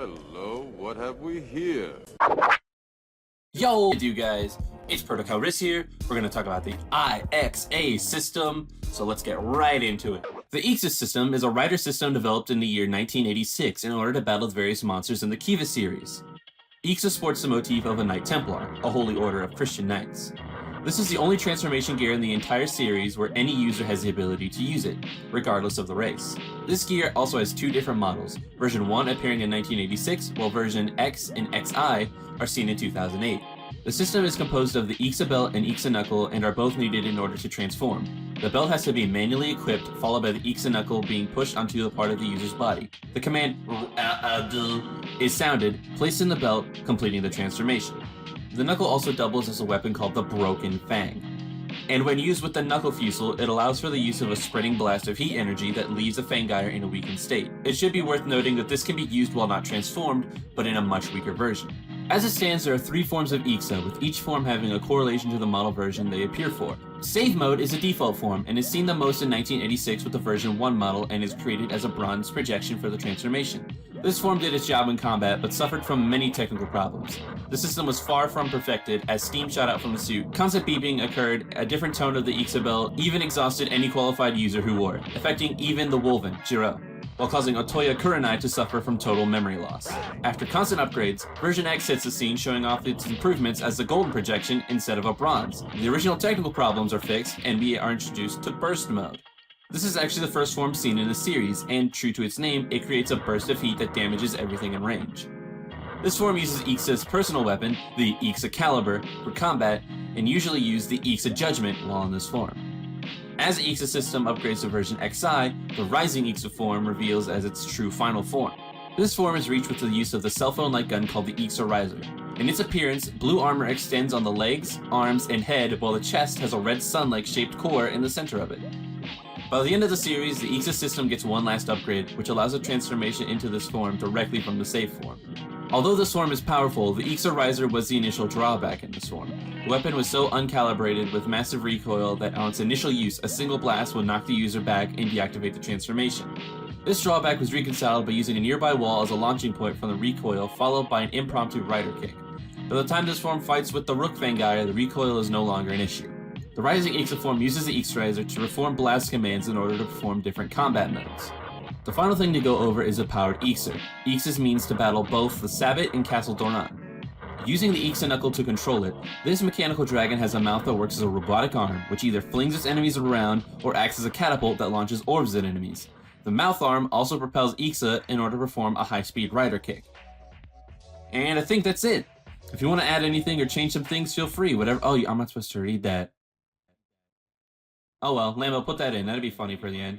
Hello, what have we here? Yo, what do you guys? It's ProtoDubs here. We're gonna talk about the IXA system, so let's get right into it. The IXA system is a rider system developed in the year 1986 in order to battle the various monsters in the Kiva series. IXA sports the motif of a Knight Templar, a holy order of Christian knights. This is the only transformation gear in the entire series where any user has the ability to use it, regardless of the race. This gear also has two different models, version 1 appearing in 1986, while version X and XI are seen in 2008. The system is composed of the IXA belt and IXA knuckle and are both needed in order to transform. The belt has to be manually equipped, followed by the IXA knuckle being pushed onto the part of the user's body. The command is sounded, placed in the belt, completing the transformation. The knuckle also doubles as a weapon called the Broken Fang. And when used with the knuckle fusel, it allows for the use of a spreading blast of heat energy that leaves the Fangire in a weakened state. It should be worth noting that this can be used while not transformed, but in a much weaker version. As it stands, there are three forms of IXA, with each form having a correlation to the model version they appear for. Save mode is a default form, and is seen the most in 1986 with the version 1 model and is created as a bronze projection for the transformation. This form did its job in combat, but suffered from many technical problems. The system was far from perfected, as steam shot out from the suit, constant beeping occurred, a different tone of the IXA belt even exhausted any qualified user who wore it, affecting even the Wolven, Jiro, while causing Otoya Kurenai to suffer from total memory loss. After constant upgrades, version X hits the scene showing off its improvements as the golden projection instead of a bronze. The original technical problems are fixed, and we are introduced to burst mode. This is actually the first form seen in the series, and true to its name, it creates a burst of heat that damages everything in range. This form uses IXA's personal weapon, the IXA Caliber, for combat, and usually use the IXA Judgment while in this form. As the IXA system upgrades to version XI, the Rising IXA form reveals as its true final form. This form is reached with the use of the cell phone light gun called the IXA Riser. In its appearance, blue armor extends on the legs, arms, and head, while the chest has a red sun-like shaped core in the center of it. By the end of the series, the IXA system gets one last upgrade, which allows a transformation into this form directly from the save form. Although this form is powerful, the IXA Riser was the initial drawback in this form. The weapon was so uncalibrated with massive recoil that on its initial use, a single blast would knock the user back and deactivate the transformation. This drawback was reconciled by using a nearby wall as a launching point from the recoil, followed by an impromptu rider kick. By the time this form fights with the Rook Fangire, the recoil is no longer an issue. The Rising IXA form uses the IXA Riser to reform blast commands in order to perform different combat modes. The final thing to go over is a powered IXA. IXA's means to battle both the Sabbat and Castle Doran. Using the IXA knuckle to control it, this mechanical dragon has a mouth that works as a robotic arm, which either flings its enemies around or acts as a catapult that launches orbs at enemies. The mouth arm also propels IXA in order to perform a high-speed rider kick. And I think that's it. If you want to add anything or change some things, feel free. Whatever. Oh, I'm not supposed to read that. Oh well, Lambo, put that in. That'd be funny for the end.